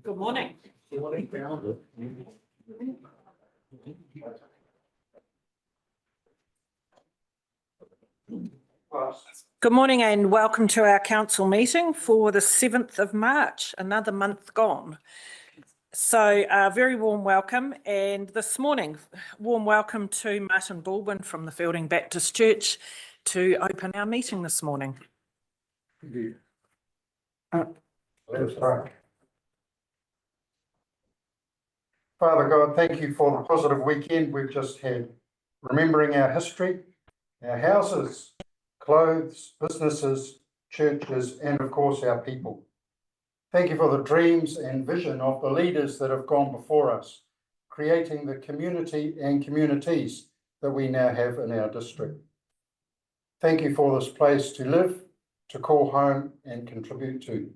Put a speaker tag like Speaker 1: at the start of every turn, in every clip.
Speaker 1: Good morning. Good morning and welcome to our council meeting for the 7th of March, another month gone. So a very warm welcome, and this morning, warm welcome to Martin Baldwin from the Fielding Baptist Church to open our meeting this morning.
Speaker 2: Thank you. Let's pray. Father God, thank you for the positive weekend we've just had, remembering our history, our houses, clothes, businesses, churches, and of course our people. Thank you for the dreams and vision of the leaders that have gone before us, creating the community and communities that we now have in our district. Thank you for this place to live, to call home and contribute to.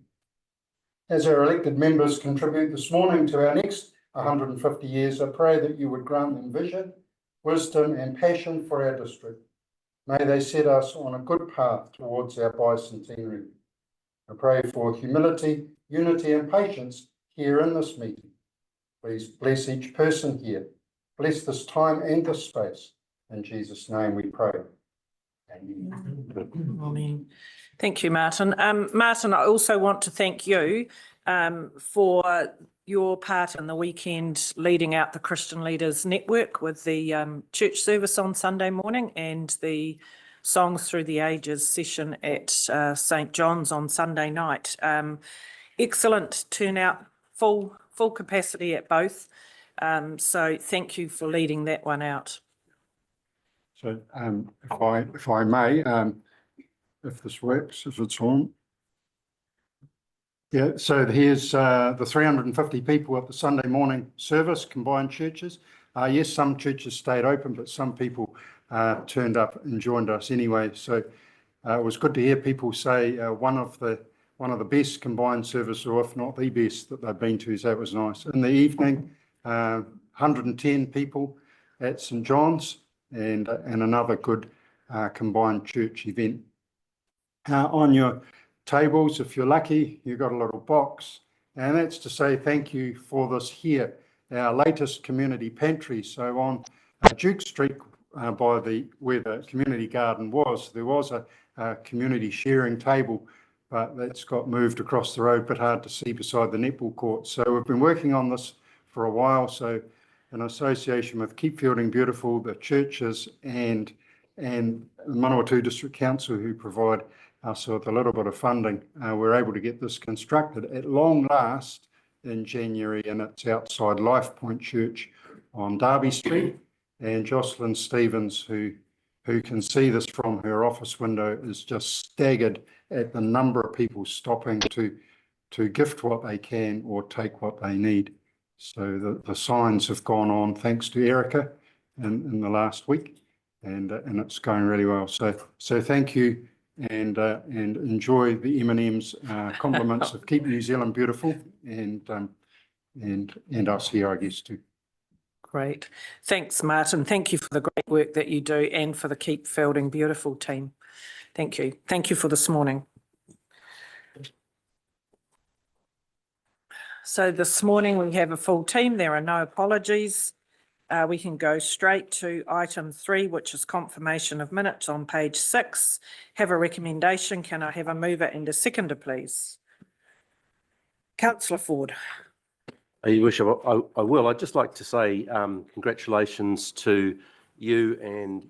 Speaker 2: As our elected members contribute this morning to our next 150 years, I pray that you would grant them vision, wisdom and passion for our district. May they set us on a good path towards our bicentenary. I pray for humility, unity and patience here in this meeting. Please bless each person here. Bless this time and this space. In Jesus' name we pray. Amen.
Speaker 1: Amen. Thank you, Martin. Martin, I also want to thank you for your part in the weekend leading out the Christian Leaders Network with the church service on Sunday morning and the Songs Through the Ages session at St. John's on Sunday night. Excellent turnout, full capacity at both. So thank you for leading that one out.
Speaker 2: So if I may, if this works, if it's on. Yeah, so here's the 350 people at the Sunday morning service, combined churches. Yes, some churches stayed open, but some people turned up and joined us anyway. So it was good to hear people say one of the best combined service, or if not the best that they've been to. So that was nice. In the evening, 110 people at St. John's and another good combined church event. On your tables, if you're lucky, you've got a little box, and that's to say thank you for this here, our latest community pantry. So on Duke Street, where the community garden was, there was a community sharing table, but that's got moved across the road, but hard to see beside the netball court. So we've been working on this for a while. So in association with Keep Fielding Beautiful, the churches and Manawatū District Council, who provide us with a little bit of funding, we're able to get this constructed at long last in January, and it's outside Life Point Church on Derby Street. And Jocelyn Stevens, who can see this from her office window, is just staggered at the number of people stopping to gift what they can or take what they need. So the signs have gone on thanks to Erica in the last week, and it's going really well. So thank you, and enjoy the M&M's compliments of Keep New Zealand Beautiful and us here, I guess, too.
Speaker 1: Great. Thanks, Martin. Thank you for the great work that you do and for the Keep Fielding Beautiful team. Thank you. Thank you for this morning. So this morning we have a full team. There are no apologies. We can go straight to item 3, which is confirmation of minutes on page 6. Have a recommendation. Can I have a mover and a seconder, please? Councillor Ford.
Speaker 3: Your Worship, I will. I'd just like to say congratulations to you and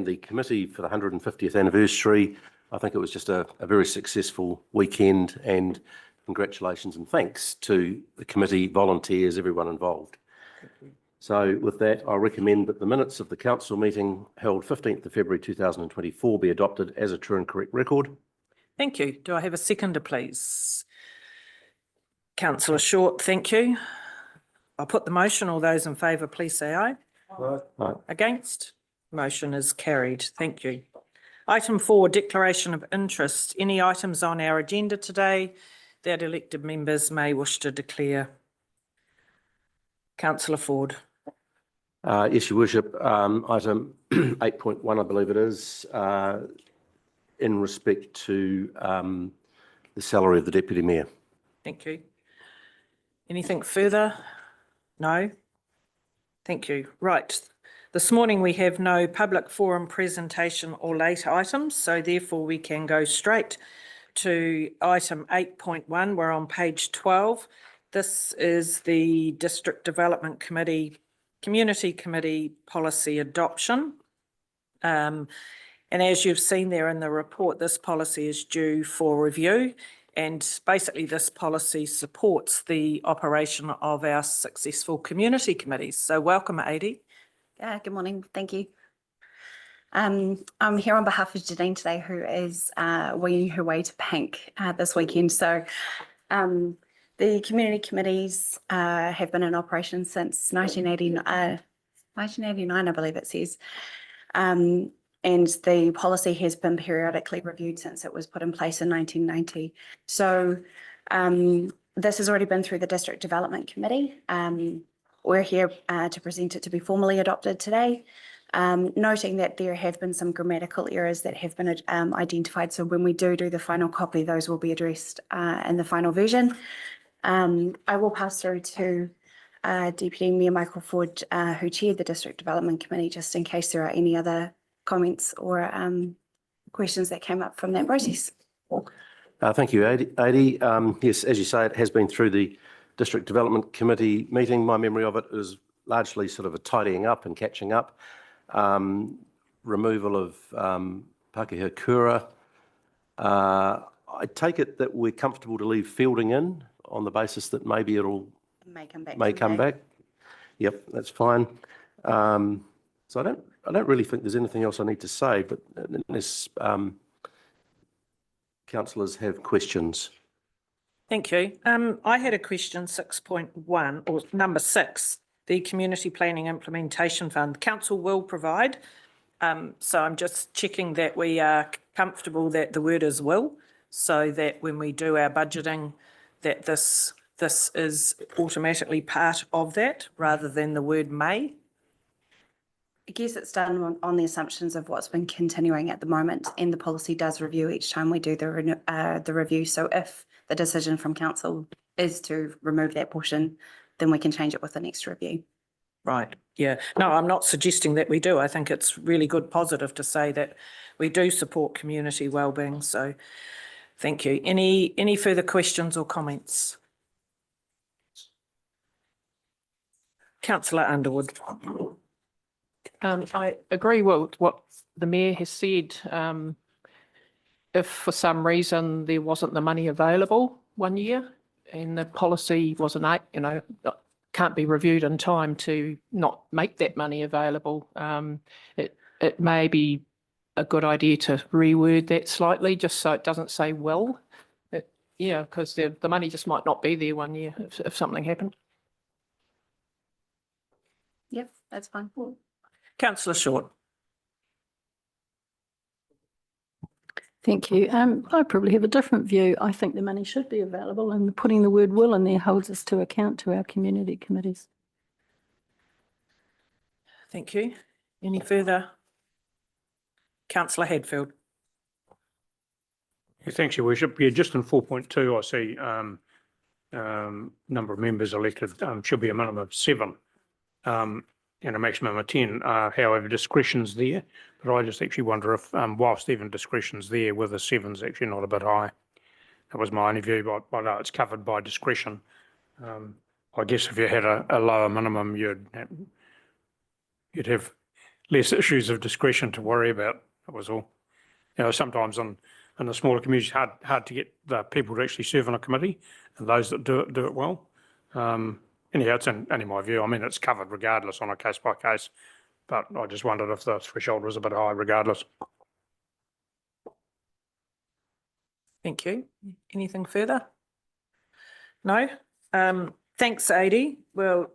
Speaker 3: the committee for the 150th anniversary. I think it was just a very successful weekend, and congratulations and thanks to the committee, volunteers, everyone involved. So with that, I recommend that the minutes of the council meeting held 15th of February 2024 be adopted as a true and correct record.
Speaker 1: Thank you. Do I have a seconder, please? Councillor Short, thank you. I'll put the motion. All those in favour, please say aye.
Speaker 3: Aye.
Speaker 1: Against? Motion is carried. Thank you. Item 4, declaration of interest. Any items on our agenda today that elected members may wish to declare? Councillor Ford.
Speaker 3: Yes, Your Worship. Item 8.1, I believe it is, in respect to the salary of the Deputy Mayor.
Speaker 1: Thank you. Anything further? No? Thank you. Right. This morning we have no public forum presentation or late items, so therefore we can go straight to item 8.1. We're on page 12. This is the District Development Committee, Community Committee policy adoption. And as you've seen there in the report, this policy is due for review. And basically this policy supports the operation of our successful community committees. So welcome, Adi.
Speaker 4: Yeah, good morning. Thank you. I'm here on behalf of Janine today, who is winging her way to Pank this weekend. So the community committees have been in operation since 1989, I believe it says. And the policy has been periodically reviewed since it was put in place in 1990. So this has already been through the District Development Committee. We're here to present it to be formally adopted today, noting that there have been some grammatical errors that have been identified. So when we do the final copy, those will be addressed in the final version. I will pass through to Deputy Mayor Michael Ford, who chaired the District Development Committee, just in case there are any other comments or questions that came up from that process.
Speaker 3: Thank you, Adi. Yes, as you say, it has been through the District Development Committee meeting. My memory of it is largely sort of a tidying up and catching up. Removal of Pākehā Kura. I take it that we're comfortable to leave fielding in on the basis that maybe it'll
Speaker 4: May come back.
Speaker 3: come back. Yep, that's fine. So I don't really think there's anything else I need to say, but unless councillors have questions.
Speaker 1: Thank you. I had a question, 6.1 or number 6, the Community Planning Implementation Fund. The council will provide. So I'm just checking that we are comfortable that the word is will, so that when we do our budgeting, that this is automatically part of that rather than the word may.
Speaker 4: I guess it's done on the assumptions of what's been continuing at the moment, and the policy does review each time we do the review. So if the decision from council is to remove that portion, then we can change it with the next review.
Speaker 1: Right. Yeah. No, I'm not suggesting that we do. I think it's really good positive to say that we do support community wellbeing. So thank you. Any further questions or comments? Councillor Underwood.
Speaker 5: I agree with what the Mayor has said. If for some reason there wasn't the money available one year and the policy wasn't, can't be reviewed in time to not make that money available, it may be a good idea to reword that slightly, just so it doesn't say will. Because the money just might not be there one year if something happened.
Speaker 4: Yep, that's fine.
Speaker 1: Councillor Short.
Speaker 6: Thank you. I probably have a different view. I think the money should be available, and putting the word will in there holds us to account to our community committees.
Speaker 1: Thank you. Any further? Councillor Hadfield.
Speaker 7: Yeah, thanks, Your Worship. Yeah, just in 4.2, I see number of members elected should be a minimum of 7 and a maximum of 10. However, discretion's there, but I just actually wonder if, whilst even discretion's there, whether 7's actually not a bit high. That was my only view, but I know it's covered by discretion. I guess if you had a lower minimum, you'd have less issues of discretion to worry about. That was all. Sometimes in the smaller communities, hard to get the people to actually serve on a committee, and those that do it well. Anyhow, it's only my view. I mean, it's covered regardless on a case by case, but I just wondered if the threshold was a bit high regardless.
Speaker 1: Thank you. Anything further? No? Thanks, Adi. We'll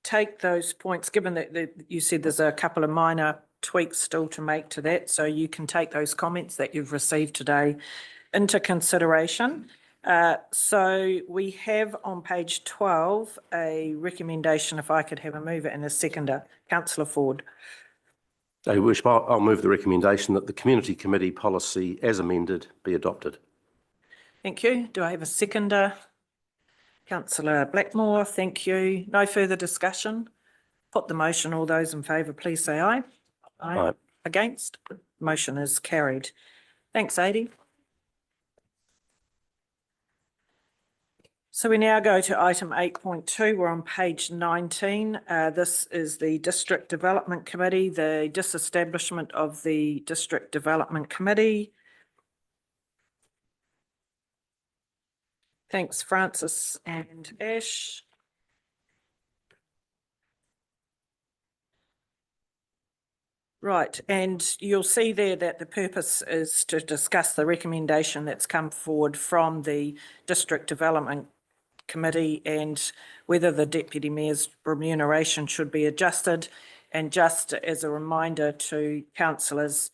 Speaker 1: take those points, given that you said there's a couple of minor tweaks still to make to that, so you can take those comments that you've received today into consideration. So we have on page 12 a recommendation, if I could have a mover and a seconder. Councillor Ford.
Speaker 3: I'll move the recommendation that the Community Committee policy as amended be adopted.
Speaker 1: Thank you. Do I have a seconder? Councillor Blackmore, thank you. No further discussion. Put the motion. All those in favour, please say aye.
Speaker 3: Aye.
Speaker 1: Against? Motion is carried. Thanks, Adie. So we now go to item 8.2. We're on page 19. This is the District Development Committee, the disestablishment of the District Development Committee. Thanks, Francis and Ash. Right, and you'll see there that the purpose is to discuss the recommendation that's come forward from the District Development Committee and whether the Deputy Mayor's remuneration should be adjusted. And just as a reminder to councillors,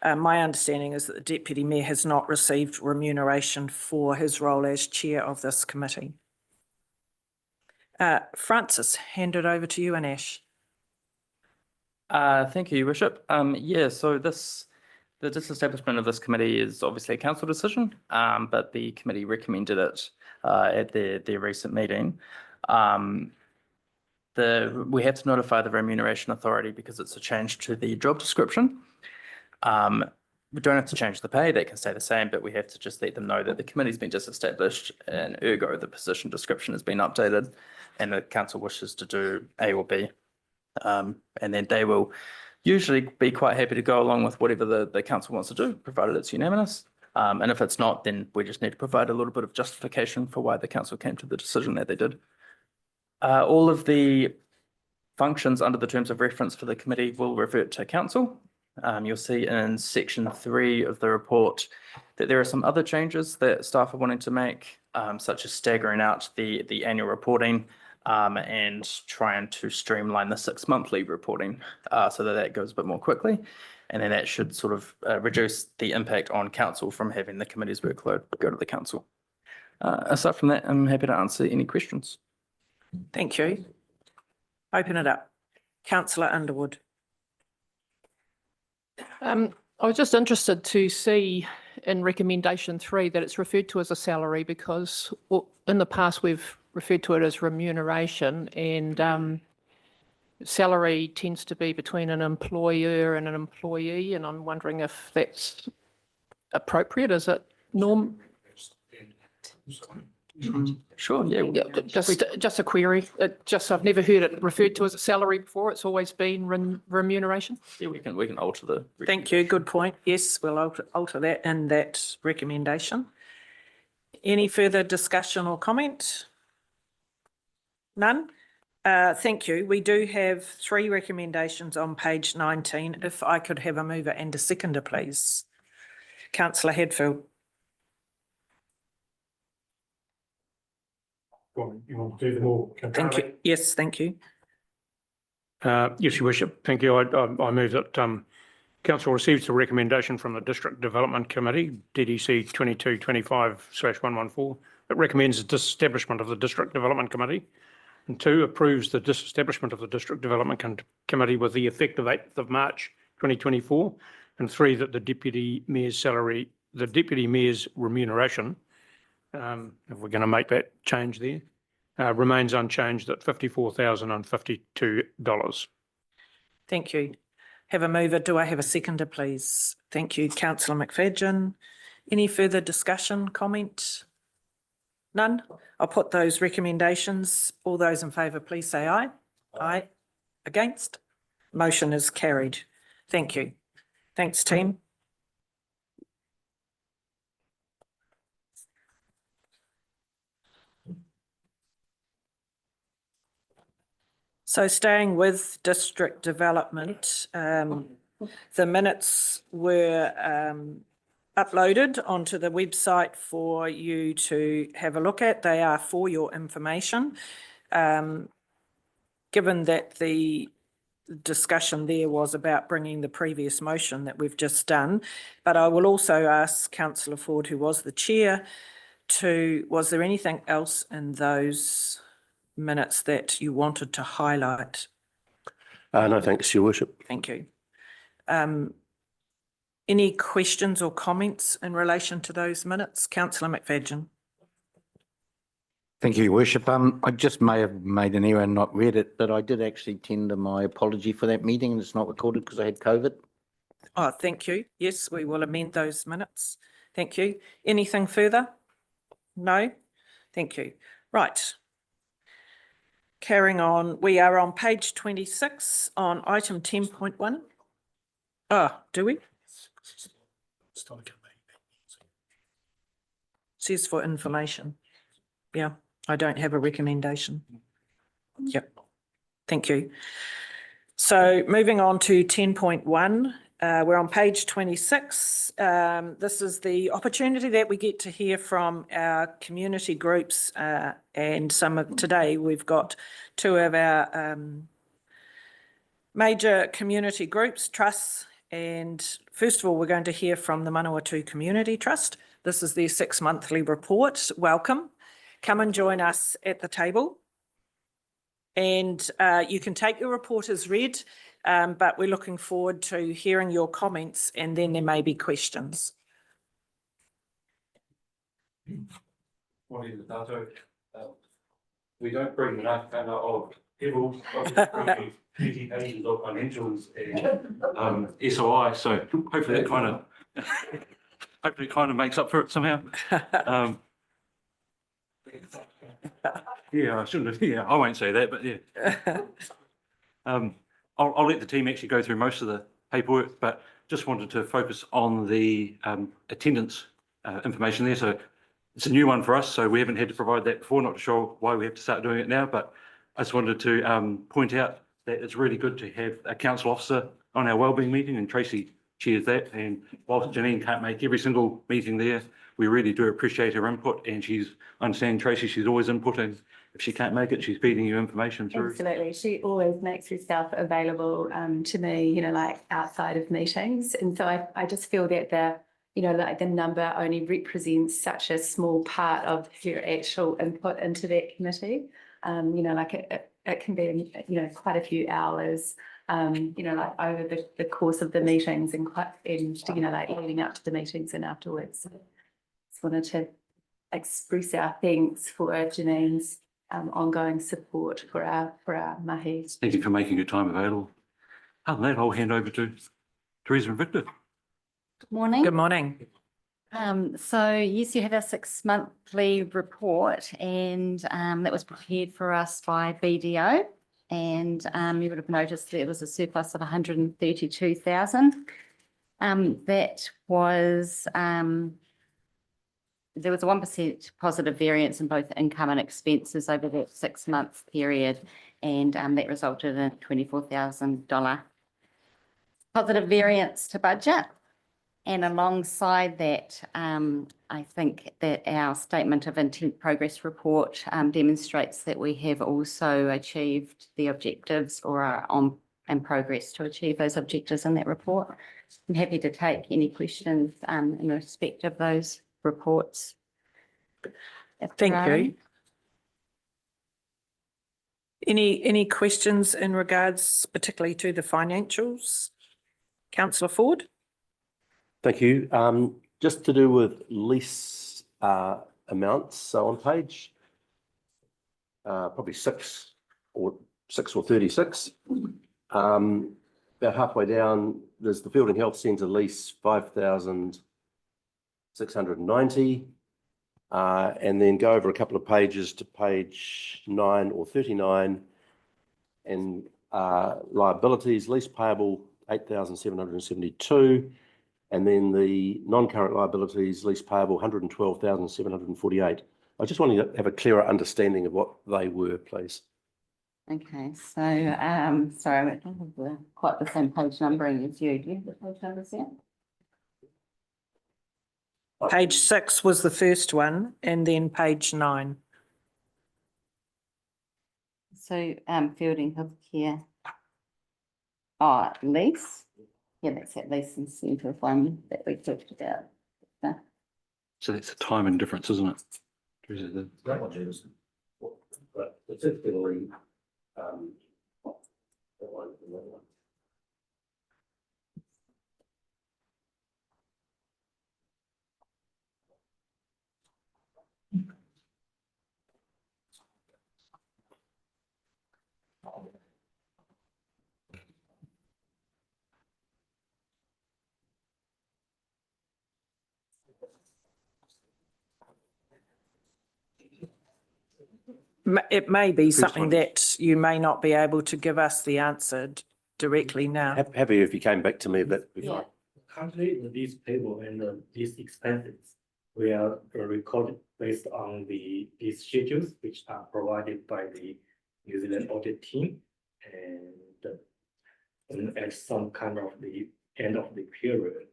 Speaker 1: my understanding is that the Deputy Mayor has not received remuneration for his role as chair of this committee. Francis, hand it over to you and Ash.
Speaker 8: Thank you, Your Worship. So the disestablishment of this committee is obviously a council decision, but the committee recommended it at their recent meeting. We have to notify the Remuneration Authority because it's a change to the job description. We don't have to change the pay, that can stay the same, but we have to just let them know that the committee's been disestablished and ergo the position description has been updated and the council wishes to do A or B. And then they will usually be quite happy to go along with whatever the council wants to do, provided it's unanimous. And if it's not, then we just need to provide a little bit of justification for why the council came to the decision that they did. All of the functions under the terms of reference for the committee will revert to council. You'll see in section 3 of the report that there are some other changes that staff are wanting to make, such as staggering out the annual reporting and trying to streamline the 6-monthly reporting so that goes a bit more quickly. And then that should sort of reduce the impact on council from having the committee's workload go to the council. Aside from that, I'm happy to answer any questions.
Speaker 1: Thank you. Open it up. Councillor Underwood.
Speaker 5: I was just interested to see in recommendation 3 that it's referred to as a salary because in the past we've referred to it as remuneration, and salary tends to be between an employer and an employee, and I'm wondering if that's appropriate. Is it norm?
Speaker 8: Sure, yeah.
Speaker 5: Just a query. I've never heard it referred to as a salary before. It's always been remuneration.
Speaker 8: Yeah, we can alter the.
Speaker 1: Thank you. Good point. Yes, we'll alter that in that recommendation. Any further discussion or comment? None? Thank you. We do have 3 recommendations on page 19. If I could have a mover and a seconder, please. Councillor Hadfield.
Speaker 7: You want to do them all
Speaker 1: Thank
Speaker 7: concurrently?
Speaker 1: you. Yes, thank you.
Speaker 7: Yes, Your Worship. Thank you. I move that council receives the recommendation from the District Development Committee, DDC 2225/114. It recommends the disestablishment of the District Development Committee. And 2, approves the disestablishment of the District Development Committee with the effect of 8th of March 2024. And 3, that the Deputy Mayor's remuneration, if we're going to make that change there, remains unchanged at $54,052.
Speaker 1: Thank you. Have a mover. Do I have a seconder, please? Thank you, Councillor McFadyen. Any further discussion, comment? None? I'll put those recommendations. All those in favour, please say aye. Aye. Against? Motion is carried. Thank you. Thanks, team. So staying with district development, the minutes were uploaded onto the website for you to have a look at. They are for your information. Given that the discussion there was about bringing the previous motion that we've just done, but I will also ask Councillor Ford, who was the chair, was there anything else in those minutes that you wanted to highlight?
Speaker 3: No, thanks, Your Worship.
Speaker 1: Thank you. Any questions or comments in relation to those minutes? Councillor McFadyen.
Speaker 9: Thank you, Your Worship. I just may have made an error and not read it, but I did actually tender my apology for that meeting and it's not recorded because I had COVID.
Speaker 1: Oh, thank you. Yes, we will amend those minutes. Thank you. Anything further? No? Thank you. Right. Carrying on, we are on page 26 on item 10.1. Oh, do we? Says for information. Yeah, I don't have a recommendation. Yep. Thank you. So moving on to 10.1, we're on page 26. This is the opportunity that we get to hear from our community groups, and today we've got two of our major community groups, trusts, and first of all, we're going to hear from the Manawatū Community Trust. This is their 6-monthly report. Welcome. Come and join us at the table. And you can take your report as read, but we're looking forward to hearing your comments, and then there may be questions.
Speaker 3: Morning, Tato. We don't bring enough of people, 20 pages of financials and SOI, so hopefully it kind of makes up for it somehow. Yeah, I shouldn't have. Yeah, I won't say that, but yeah. I'll let the team actually go through most of the paperwork, but just wanted to focus on the attendance information there. So it's a new one for us, so we haven't had to provide that before. Not sure why we have to start doing it now, but I just wanted to point out that it's really good to have a council officer on our wellbeing meeting, and Tracy chairs that. And whilst Janine can't make every single meeting there, we really do appreciate her input, and I understand Tracy, she's always inputting. If she can't make it, she's feeding you information through.
Speaker 10: Absolutely. She always makes herself available to me, you know, like outside of meetings. And so I just feel that the number only represents such a small part of her actual input into that committee. It can be, quite a few hours, over the course of the meetings and leading up to the meetings and afterwards. So just wanted to express our thanks for Janine's ongoing support for our mahi.
Speaker 3: Thank you for making your time available. Other than that, I'll hand over to Teresa and Victor.
Speaker 10: Good morning.
Speaker 1: Good morning.
Speaker 10: So yes, you have our 6-monthly report, and that was prepared for us by BDO, and you would have noticed there was a surplus of 132,000. That was there was a 1% positive variance in both income and expenses over that 6-month period, and that resulted in a $24,000 positive variance to budget. And alongside that, I think that our statement of intent progress report demonstrates that we have also achieved the objectives or are in progress to achieve those objectives in that report. I'm happy to take any questions in respect of those reports.
Speaker 1: Thank you. Any questions in regards particularly to the financials? Councillor Ford?
Speaker 3: Thank you. Just to do with lease amounts. So on page probably 6 or 36, about halfway down, there's the Fielding Health Centre lease 5,690, and then go over a couple of pages to page 9 or 39, and liabilities, lease payable 8,772. And then the non-current liabilities, lease payable, 112,748. I just wanted to have a clearer understanding of what they were, please.
Speaker 10: Okay, so sorry, I don't have quite the same page numbering as you. Do you have the page numbers there?
Speaker 1: Page 6 was the first one, and then page 9.
Speaker 10: So Fielding Healthcare. Oh, lease. Yeah, that's that lease and centre one that we talked about.
Speaker 3: So that's a timing difference, isn't it? That one is, but particularly that one.
Speaker 1: It may be something
Speaker 7: one.
Speaker 1: that you may not be able to give us the answer directly now.
Speaker 3: Happy if you came back to me a bit before.
Speaker 10: Yeah.
Speaker 11: Currently, the lease payable and the lease expenses, we are recorded based on the lease schedules, which are provided by the New Zealand audit team. And at some kind of the end of the period,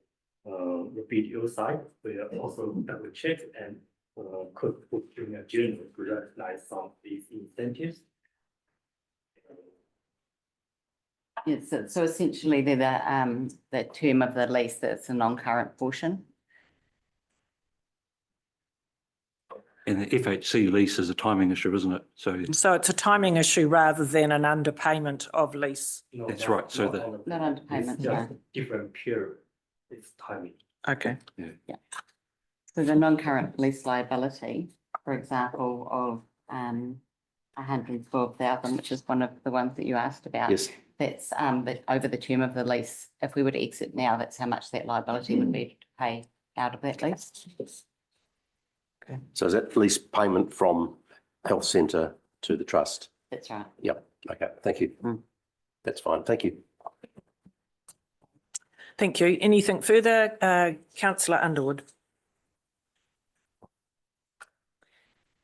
Speaker 11: the BDO side will also double check and could put in a journal to recognize some of these incentives.
Speaker 12: Yes, so essentially they're the term of the lease that's a non-current portion.
Speaker 13: And the FHC lease is a timing issue, isn't it? So
Speaker 1: So it's a timing issue rather than an underpayment of lease.
Speaker 11: No,
Speaker 13: That's
Speaker 11: not-
Speaker 13: right, so
Speaker 11: not
Speaker 13: the-
Speaker 11: all of
Speaker 12: Not
Speaker 11: them.
Speaker 12: underpayment,
Speaker 11: It's
Speaker 12: no.
Speaker 11: just a different period. It's timing.
Speaker 1: Okay.
Speaker 12: So the non-current lease liability, for example, of 112,000, which is one of the ones that you asked about.
Speaker 3: Yes.
Speaker 12: That's that over the term of the lease. If we were to exit now, that's how much that liability would be to pay out of that lease.
Speaker 3: So is that lease payment from health centre to the trust?
Speaker 12: That's right.
Speaker 3: Yep. Okay. Thank you. That's fine. Thank you.
Speaker 1: Thank you. Anything further? Councillor Underwood.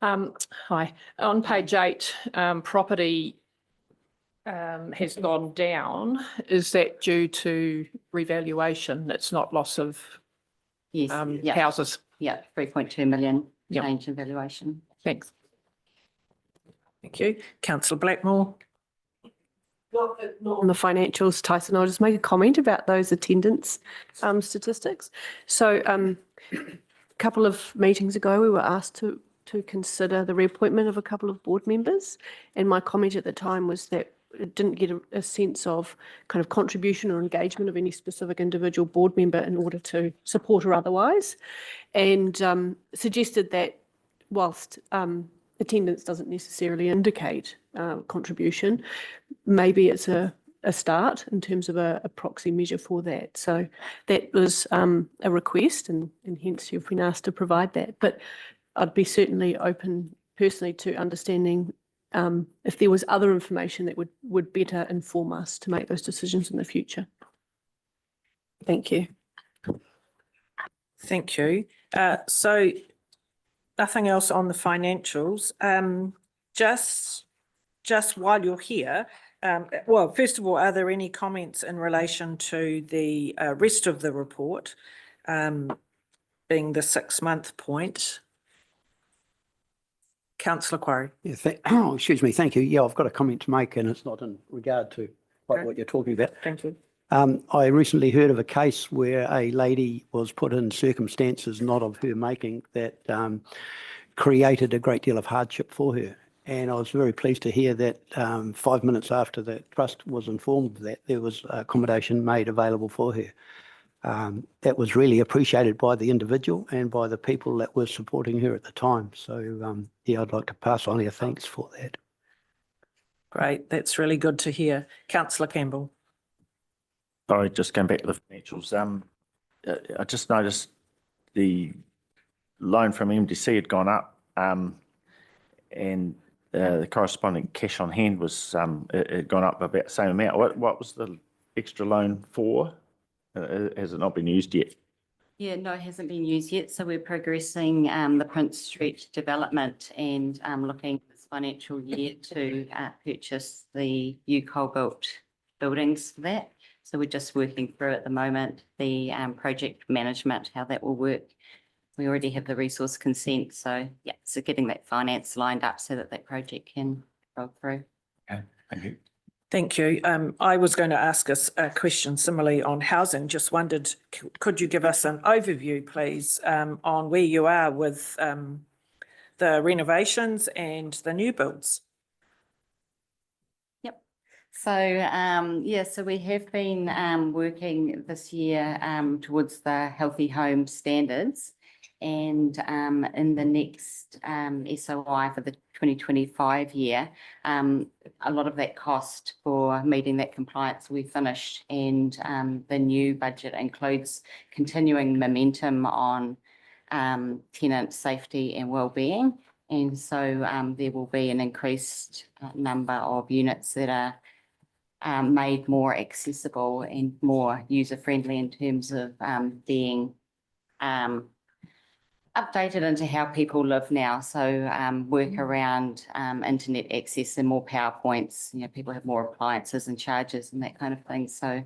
Speaker 5: Hi, on page 8, property has gone down. Is that due to revaluation? It's not loss of
Speaker 12: Yes, yeah,
Speaker 5: houses?
Speaker 12: yeah, 3.2 million
Speaker 5: Yep.
Speaker 12: change in valuation.
Speaker 5: Thanks.
Speaker 1: Thank you. Councillor Blackmore.
Speaker 14: Not on the financials, Tyson. I'll just make a comment about those attendance statistics. So a couple of meetings ago, we were asked to consider the reappointment of a couple of board members. And my comment at the time was that it didn't get a sense of kind of contribution or engagement of any specific individual board member in order to support or otherwise. And suggested that whilst attendance doesn't necessarily indicate contribution, maybe it's a start in terms of a proxy measure for that. So that was a request and hence you've been asked to provide that. But I'd be certainly open personally to understanding if there was other information that would better inform us to make those decisions in the future. Thank you.
Speaker 1: Thank you. So nothing else on the financials. Just while you're here, well, first of all, are there any comments in relation to the rest of the report, being the 6-month point? Councillor Quarry.
Speaker 15: Yeah, excuse me, thank you. Yeah, I've got a comment to make and it's not in regard to quite what you're talking about.
Speaker 1: Thank you.
Speaker 15: I recently heard of a case where a lady was put in circumstances not of her making that created a great deal of hardship for her. And I was very pleased to hear that 5 minutes after the trust was informed that there was accommodation made available for her. That was really appreciated by the individual and by the people that were supporting her at the time. So, yeah, I'd like to pass on our thanks for that.
Speaker 1: Great, that's really good to hear. Councillor Campbell.
Speaker 16: Sorry, just going back to the financials. I just noticed the loan from MDC had gone up, and the corresponding cash on hand was it had gone up about the same amount. What was the extra loan for? Has it not been used yet?
Speaker 12: Yeah, no, it hasn't been used yet. So we're progressing the Prince Street development and looking this financial year to purchase the UCOL built buildings for that. So we're just working through at the moment the project management, how that will work. We already have the resource consent. So yeah, so getting that finance lined up so that that project can go through.
Speaker 16: Okay, thank you.
Speaker 1: Thank you. I was going to ask us a question similarly on housing. Just wondered, could you give us an overview, please, on where you are with the renovations and the new builds?
Speaker 12: Yep. So yeah, so we have been working this year towards the healthy home standards, and in the next SOI for the 2025 year, a lot of that cost for meeting that compliance we finished, and the new budget includes continuing momentum on tenant safety and wellbeing, And so there will be an increased number of units that are made more accessible and more user-friendly in terms of being updated into how people live now. So work around internet access and more PowerPoints. You know, people have more appliances and chargers and that kind of thing. So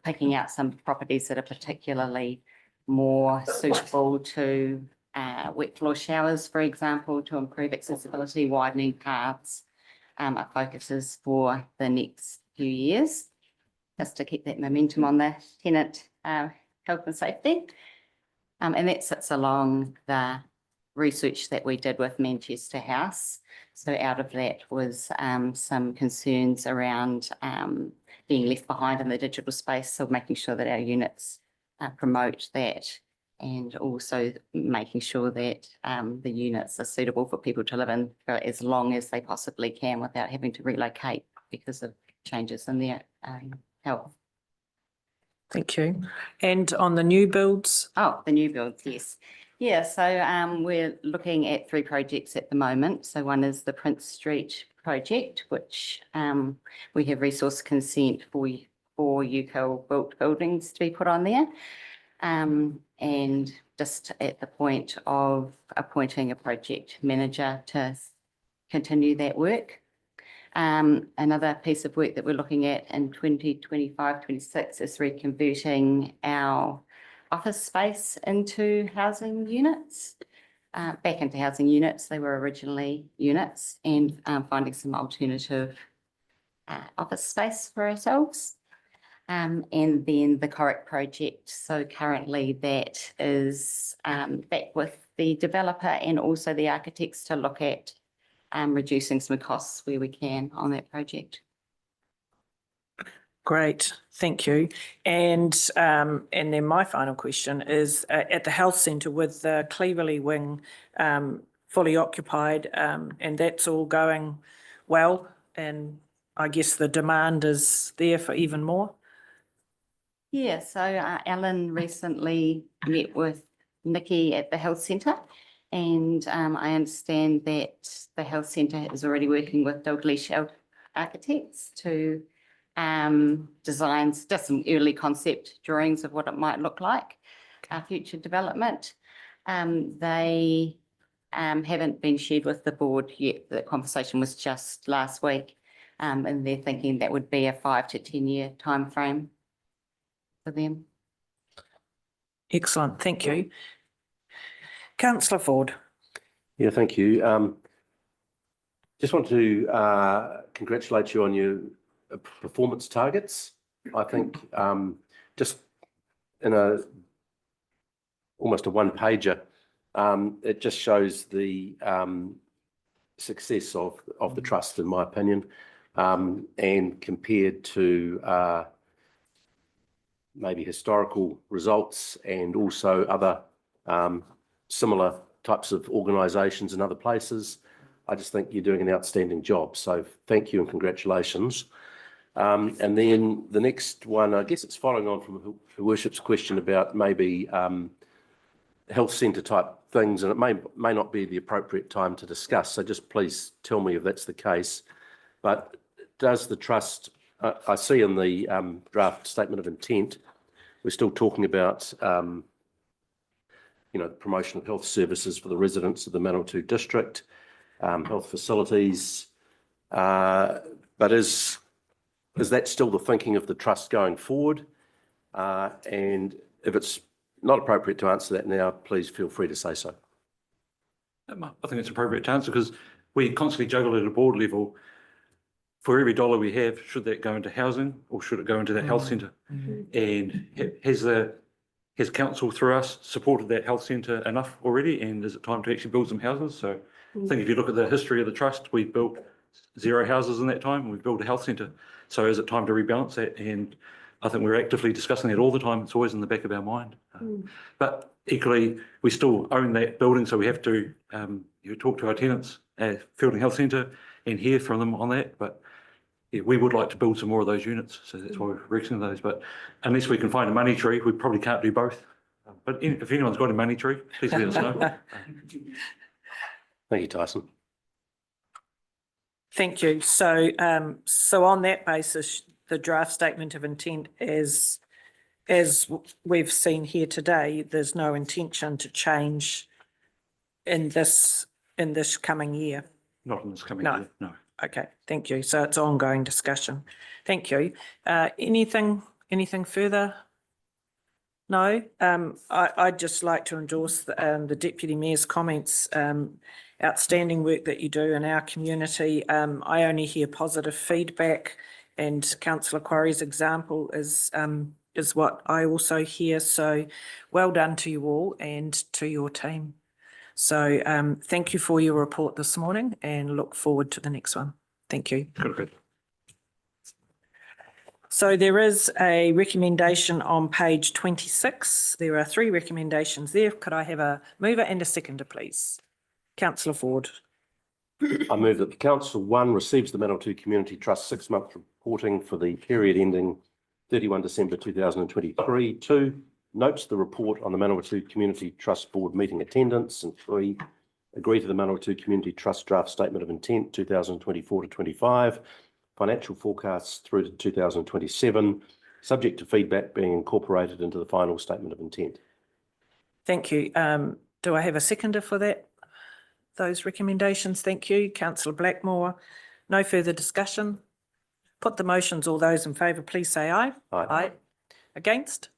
Speaker 12: picking out some properties that are particularly more suitable to wet floor showers, for example, to improve accessibility, widening paths, are focuses for the next few years, just to keep that momentum on the tenant health and safety. And that sits along the research that we did with Manchester House. So out of that was some concerns around being left behind in the digital space. So making sure that our units promote that, and also making sure that the units are suitable for people to live in for as long as they possibly can without having to relocate because of changes in their health.
Speaker 1: Thank you. And on the new builds?
Speaker 12: Oh, the new builds, yes. Yeah, so we're looking at 3 projects at the moment. So one is the Prince Street project, which we have resource consent for UCO built buildings to be put on there. And just at the point of appointing a project manager to continue that work. Another piece of work that we're looking at in 2025-26 is reconverting our office space into housing units, back into housing units. They were originally units, and finding some alternative office space for ourselves. And then the Correct project. So currently that is back with the developer and also the architects to look at reducing some costs where we can on that project.
Speaker 1: Great, thank you. And then my final question is at the health centre with the Cleverley wing fully occupied, and that's all going well. And I guess the demand is there for even more.
Speaker 12: Yeah, so Alan recently met with Nikki at the health centre, and I understand that the health centre is already working with Dalglish architects to design just some early concept drawings of what it might look like, future development. They haven't been shared with the board yet. The conversation was just last week, and they're thinking that would be a 5 to 10 year time frame for them.
Speaker 1: Excellent, thank you. Councillor Ford.
Speaker 3: Yeah, thank you. Just want to congratulate you on your performance targets. I think just in almost a one-pager, it just shows the success of the trust, in my opinion, and compared to maybe historical results and also other similar types of organisations in other places. I just think you're doing an outstanding job. So thank you and congratulations. And then the next one, I guess it's following on from Her Worship's question about maybe health centre type things, and it may not be the appropriate time to discuss. So just please tell me if that's the case. But does the trust, I see in the draft statement of intent, we're still talking about the promotion of health services for the residents of the Manawatū district, health facilities. But is that still the thinking of the trust going forward? And if it's not appropriate to answer that now, please feel free to say so.
Speaker 13: I think it's appropriate to answer because we constantly juggle at a board level. For every dollar we have, should that go into housing or should it go into that health centre? And has council through us supported that health centre enough already? And is it time to actually build some houses? So I think if you look at the history of the trust, we built 0 houses in that time and we've built a health centre. So is it time to rebalance that? And I think we're actively discussing that all the time. It's always in the back of our mind. But equally, we still own that building, so we have to talk to our tenants at Fielding Health Centre and hear from them on that. But yeah, we would like to build some more of those units, so that's why we're reaching those. But unless we can find a money tree, we probably can't do both. But if anyone's got a money tree, please let us know.
Speaker 3: Thank you, Tyson.
Speaker 1: Thank you. So, so on that basis, the draft statement of intent as we've seen here today, there's no intention to change in this coming year.
Speaker 13: Not in this coming
Speaker 1: No.
Speaker 13: year, no.
Speaker 1: Okay, thank you. So it's ongoing discussion. Thank you. Anything further? No. I'd just like to endorse the Deputy Mayor's comments. Outstanding work that you do in our community. I only hear positive feedback, and Councillor Quarry's example is what I also hear. So well done to you all and to your team. So thank you for your report this morning and look forward to the next one. Thank you.
Speaker 13: Good.
Speaker 1: So there is a recommendation on page 26. There are 3 recommendations there. Could I have a mover and a seconder, please? Councillor Ford.
Speaker 3: I move that the Council 1 receives the Manawatū Community Trust 6-month reporting for the period ending 31 December 2023. 2, notes the report on the Manawatū Community Trust Board meeting attendance. And 3, agree to the Manawatū Community Trust draft statement of intent 2024 to 25, financial forecasts through to 2027, subject to feedback being incorporated into the final statement of intent.
Speaker 1: Thank you. Do I have a seconder for those recommendations? Thank you. Councillor Blackmore. No further discussion. Put the motions. All those in favour, please say aye.
Speaker 3: Aye.
Speaker 1: Aye. Against?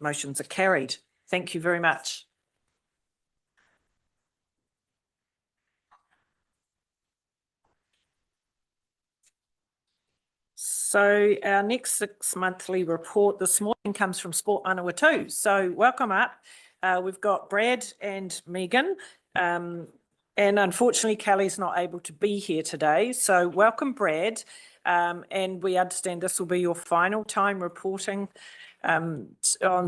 Speaker 1: Motions are carried. Thank you very much. So our next 6-monthly report this morning comes from Sport Manawatū. So welcome up. We've got Brad and Megan. And unfortunately, Kelly's not able to be here today. So welcome, Brad. And we understand this will be your final time reporting on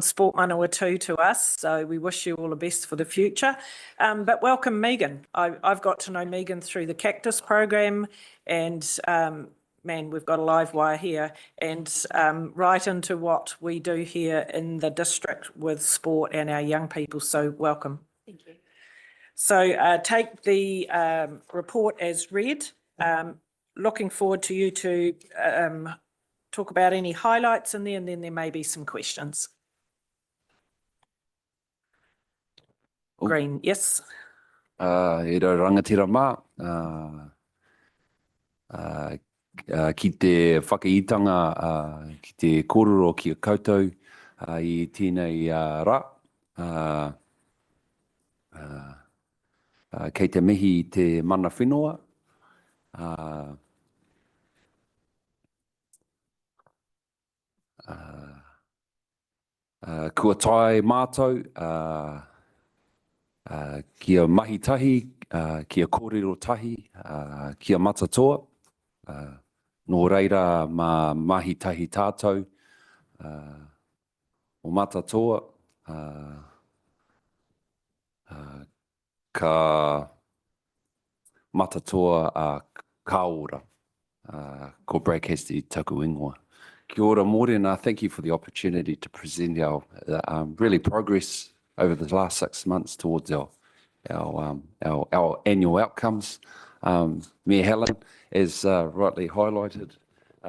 Speaker 1: Sport Manawatū to us. So we wish you all the best for the future. But welcome, Megan. I've got to know Megan through the Cactus program, and man, we've got a live wire here, and right into what we do here in the district with sport and our young people. So welcome.
Speaker 10: Thank you.
Speaker 1: So take the report as read. Looking forward to you to talk about any highlights in there, and then there may be some questions. Green, yes.
Speaker 17: E rau rangatira mā, ki te whakaitanga, ki te kōrero ki a koutou i tēnei rā. Kei te mihi i te mana whenua. Kua tae mātou, kia mahi tahi, kia kōrero tahi, kia matatoa. Nō reira mā mahi tahi tātou, o matatoa, ka matatoa ka ora, ko Brad Cassidy taku ingoa. Kia ora mōre, and thank you for the opportunity to present our really progress over the last 6 months towards our annual outcomes. Mayor Helen, as rightly highlighted,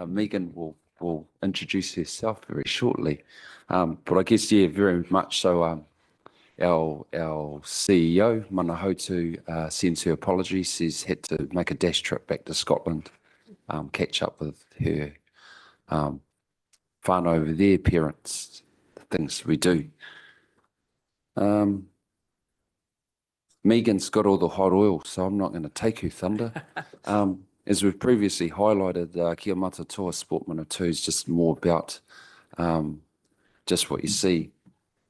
Speaker 17: Megan will introduce herself very shortly. But I guess, yeah, very much so our CEO, Manawatū, sends her apologies. She's had to make a dash trip back to Scotland, catch up with her whānau over there, parents, the things we do. Megan's got all the hot oil, so I'm not going to take her thunder. As we've previously highlighted, Kia Matatoa Sport Manawatū is just more about just what you see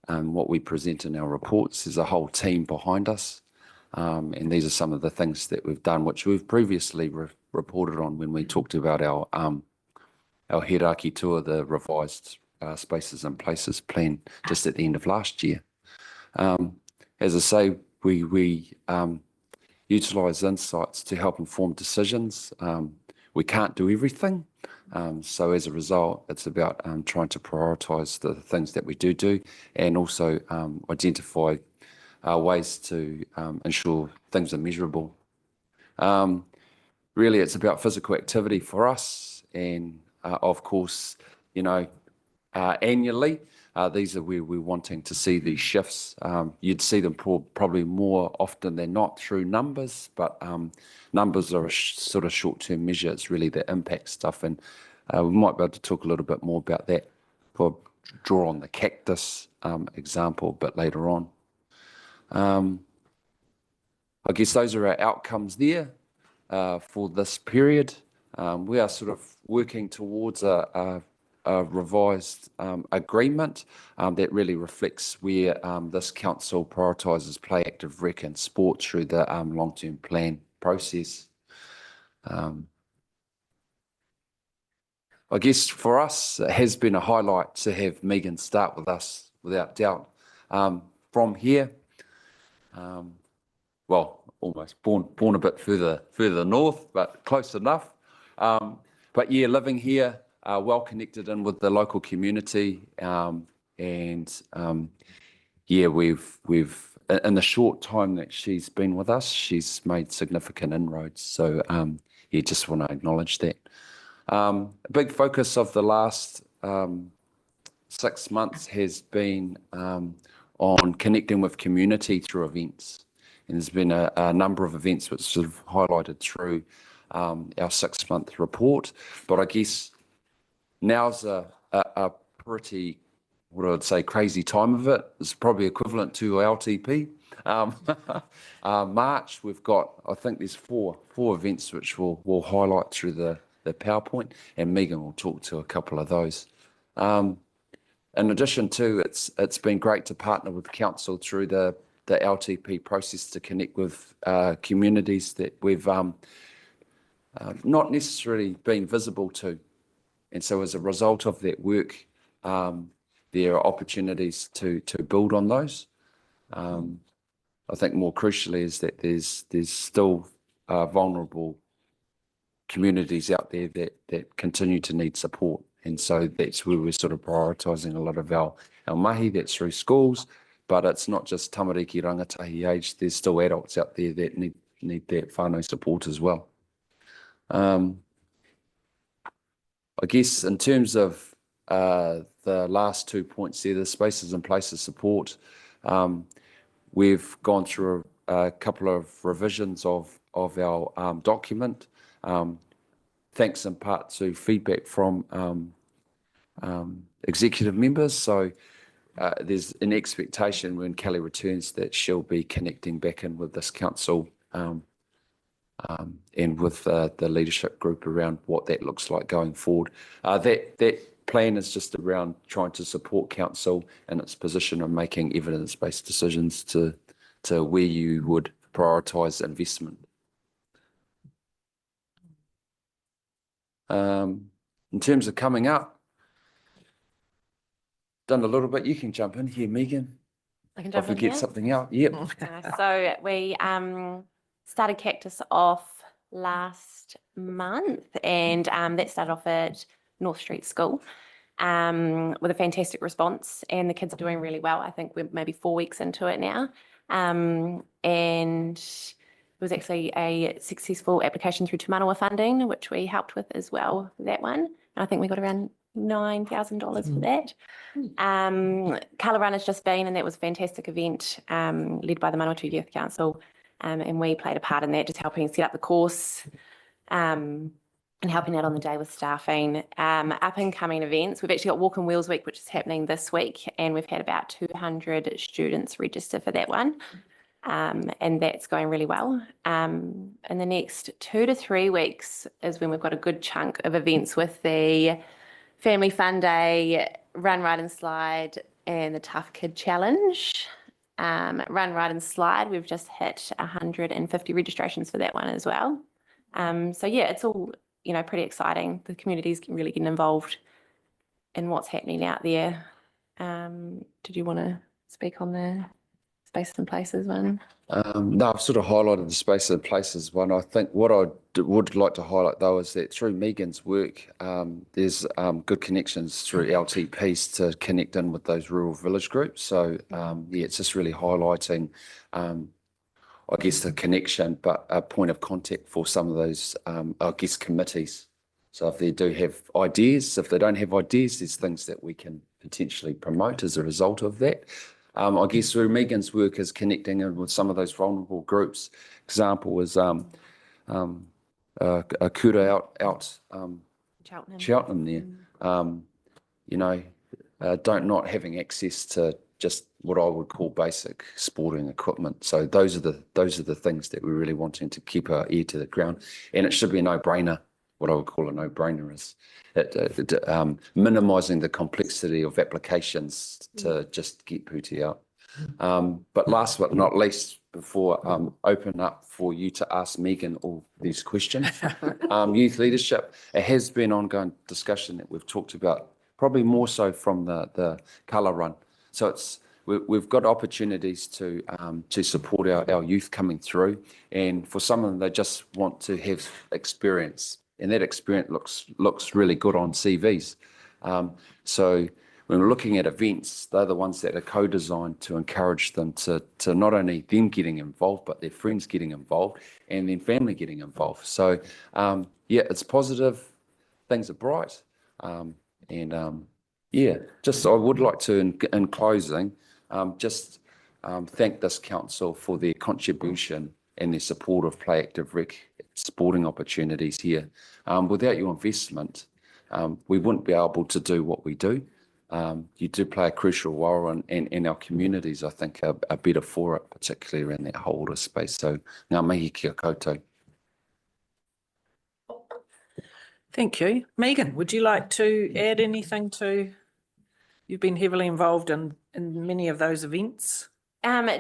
Speaker 17: and what we present in our reports. There's a whole team behind us, and these are some of the things that we've done, which we've previously reported on when we talked about our Hiraki tour, the revised Spaces and Places plan just at the end of last year. As I say, we utilise insights to help inform decisions. We can't do everything. So as a result, it's about trying to prioritise the things that we do and also identify ways to ensure things are measurable. Really, it's about physical activity for us, and of course, annually, these are where we're wanting to see these shifts. You'd see them probably more often than not through numbers, but numbers are a sort of short-term measure. It's really the impact stuff, and we might be able to talk a little bit more about that. We'll draw on the cactus example a bit later on. I guess those are our outcomes there for this period. We are sort of working towards a revised agreement that really reflects where this council prioritises play, active rec and sport through the long-term plan process. I guess for us, it has been a highlight to have Megan start with us, without doubt. From here, well, almost born a bit further north, but close enough. But yeah, living here, well connected in with the local community, and yeah, we've in the short time that she's been with us, she's made significant inroads. So yeah, just want to acknowledge that. A big focus of the last 6 months has been on connecting with community through events. And there's been a number of events which sort of highlighted through our 6-month report. But I guess now's a pretty, what I would say, crazy time of it. It's probably equivalent to LTP. March, we've got, I think there's four events which we'll highlight through the PowerPoint, and Megan will talk to a couple of those. In addition to, it's been great to partner with council through the LTP process to connect with communities that we've not necessarily been visible to. And so as a result of that work, there are opportunities to build on those. I think more crucially is that there's still vulnerable communities out there that continue to need support. And so that's where we're sort of prioritising a lot of our mahi, that's through schools, but it's not just tamariki rangatahi age, there's still adults out there that need that whānau support as well. I guess in terms of the last 2 points there, the spaces and places support, we've gone through a couple of revisions of our document, thanks in part to feedback from executive members. So there's an expectation when Kelly returns that she'll be connecting back in with this council and with the leadership group around what that looks like going forward. That plan is just around trying to support council in its position of making evidence-based decisions to where you would prioritise investment. In terms of coming up, done a little bit. You can jump in here, Megan.
Speaker 18: I can jump in
Speaker 17: forget
Speaker 18: here?
Speaker 17: something out. Yep.
Speaker 18: So we started Cactus off last month, and that started off at North Street School with a fantastic response, and the kids are doing really well. I think we're maybe 4 weeks into it now. And it was actually a successful application through Te Manawa funding, which we helped with as well, that one. And I think we got around $9,000 for that. Colour Run has just been, and that was a fantastic event led by the Manawatū Youth Council. And we played a part in that, just helping set up the course and helping out on the day with staffing. Up and coming events, we've actually got Walk and Wheels Week, which is happening this week, and we've had about 200 students register for that one. And that's going really well. In the next 2 to 3 weeks is when we've got a good chunk of events with the Family Fun Day, Run, Ride and Slide, and the Tough Kid Challenge. Run, Ride and Slide, we've just hit 150 registrations for that one as well. So yeah, it's all, pretty exciting. The community's really getting involved in what's happening out there. Did you want to speak on the Spaces and Places one?
Speaker 17: No, I've sort of highlighted the Spaces and Places one. I think what I'd would like to highlight though is that through Megan's work, there's good connections through LTPs to connect in with those rural village groups. So yeah, it's just really highlighting, I guess, the connection, but a point of contact for some of those, I guess, committees. So if they do have ideas, if they don't have ideas, there's things that we can potentially promote as a result of that. I guess through Megan's work is connecting in with some of those vulnerable groups. Example is a kura out Cheltenham there. You know, not having access to just what I would call basic sporting equipment. So those are the things that we're really wanting to keep our ear to the ground, and it should be a no-brainer. What I would call a no-brainer is minimising the complexity of applications to just get Pūti out. But last but not least, before open up for you to ask Megan all these questions, youth leadership, it has been ongoing discussion that we've talked about, probably more so from the colour run. So we've got opportunities to support our youth coming through, and for some of them, they just want to have experience. And that experience looks really good on CVs. So when we're looking at events, they're the ones that are co-designed to encourage them to not only them getting involved, but their friends getting involved and then family getting involved. So yeah, it's positive. Things are bright. Yeah, just I would like to, in closing, just thank this council for their contribution and their support of Play Active Rec sporting opportunities here. Without your investment, we wouldn't be able to do what we do. You do play a crucial role, and our communities, I think, are better for it, particularly around that holder space. So, ngā mihi kia koutou.
Speaker 1: Thank you. Megan, would you like to add anything to, you've been heavily involved in many of those events?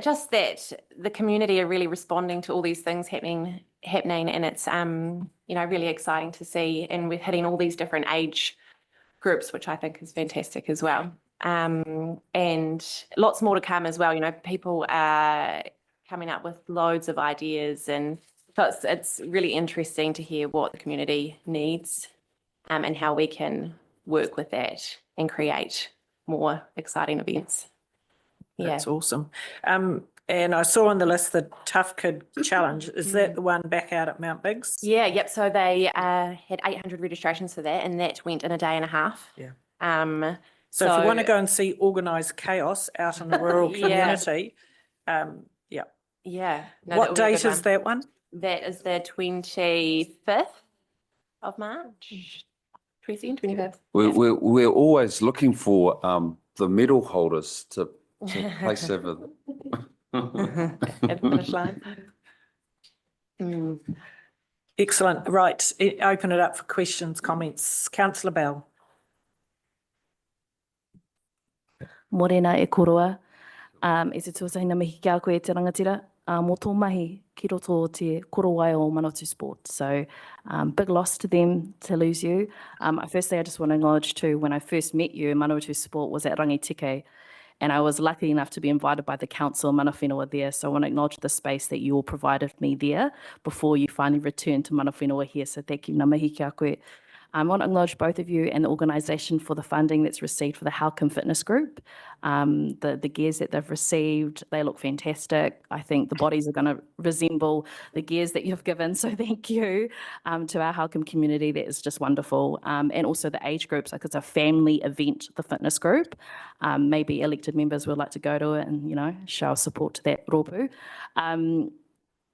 Speaker 18: Just that the community are really responding to all these things happening, and it's really exciting to see, and we're hitting all these different age groups, which I think is fantastic as well. And lots more to come as well. You know, people are coming up with loads of ideas, and so it's really interesting to hear what the community needs, and how we can work with that and create more exciting events.
Speaker 1: That's awesome. And I saw on the list the Tough Kid Challenge. Is that the one back out at Mount Biggs?
Speaker 18: Yeah, yep. So they had 800 registrations for that, and that went in a day and a half.
Speaker 1: Yeah. So if you want to go and see organised chaos out in the rural community, yeah.
Speaker 18: Yeah. No,
Speaker 1: what date is that one?
Speaker 18: That is the 25th of March. 22nd, 25th.
Speaker 17: We're always looking for the medal holders to place over
Speaker 18: at the finish line.
Speaker 1: Excellent. Right. Open it up for questions, comments. Councillor Bell.
Speaker 19: Morena e koroa. E te tuatahi na mihi kia koe e te rangatira. Mō tō mahi ki roto o te korowai o Manawatū Sport. So big loss to them to lose you. Firstly, I just want to acknowledge too, when I first met you, Manawatū Sport was at Rangitike, and I was lucky enough to be invited by the council, mana whenua there. So I want to acknowledge the space that you all provided me there before you finally returned to mana whenua here. So thank you, ngā mihi kia koe. I want to acknowledge both of you and the organisation for the funding that's received for the Halcombe Fitness Group. The gears that they've received, they look fantastic. I think the bodies are going to resemble the gears that you've given. So thank you to our Halcombe community. That is just wonderful. And also the age groups, like it's a family event, the fitness group. Maybe elected members would like to go to it and, you know, show support to that rōpū.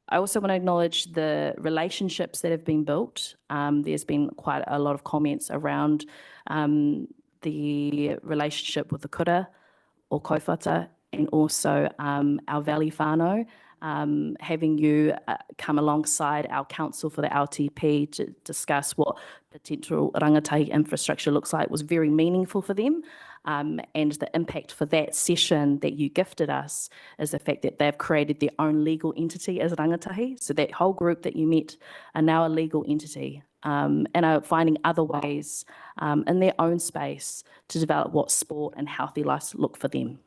Speaker 19: I also want to acknowledge the relationships that have been built. There's been quite a lot of comments around the relationship with the kura or kōwhata, and also our valley whānau. Having you come alongside our council for the LTP to discuss what potential rangatahi infrastructure looks like was very meaningful for them. And the impact for that session that you gifted us is the fact that they've created their own legal entity as rangatahi. So that whole group that you met are now a legal entity, and are finding other ways in their own space to develop what sport and healthy lives look for them.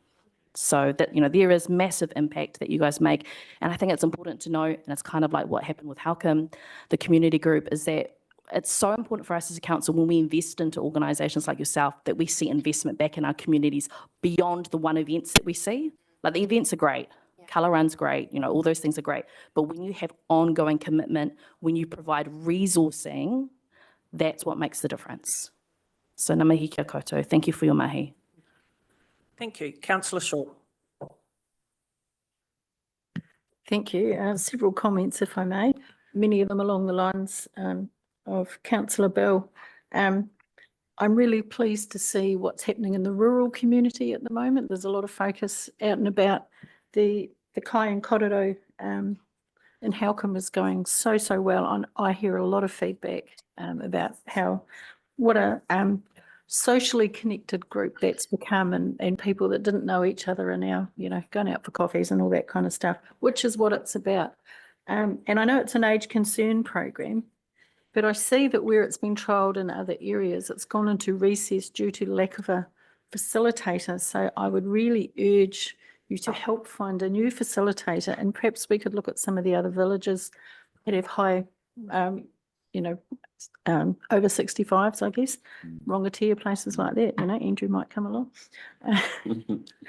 Speaker 19: So that, there is massive impact that you guys make. And I think it's important to note, and it's kind of like what happened with Halcombe, the community group, is that it's so important for us as a council when we invest into organisations like yourself that we see investment back in our communities beyond the one events that we see. Like the events are great, colour run's great, all those things are great. But when you have ongoing commitment, when you provide resourcing, that's what makes the difference. So ngā mihi kia koutou. Thank you for your mahi.
Speaker 1: Thank you. Councillor Shaw.
Speaker 6: Thank you. Several comments, if I may, many of them along the lines of Councillor Bell. I'm really pleased to see what's happening in the rural community at the moment. There's a lot of focus out and about. The Kai and Korero in Halcombe is going so well. And I hear a lot of feedback about what a socially connected group that's become, and people that didn't know each other are now, going out for coffees and all that kind of stuff, which is what it's about. And I know it's an age concern program, but I see that where it's been trialled in other areas, it's gone into recess due to lack of a facilitator. So I would really urge you to help find a new facilitator, and perhaps we could look at some of the other villages that have high, over 65s, I guess, Rongatia, places like that, Andrew might come along.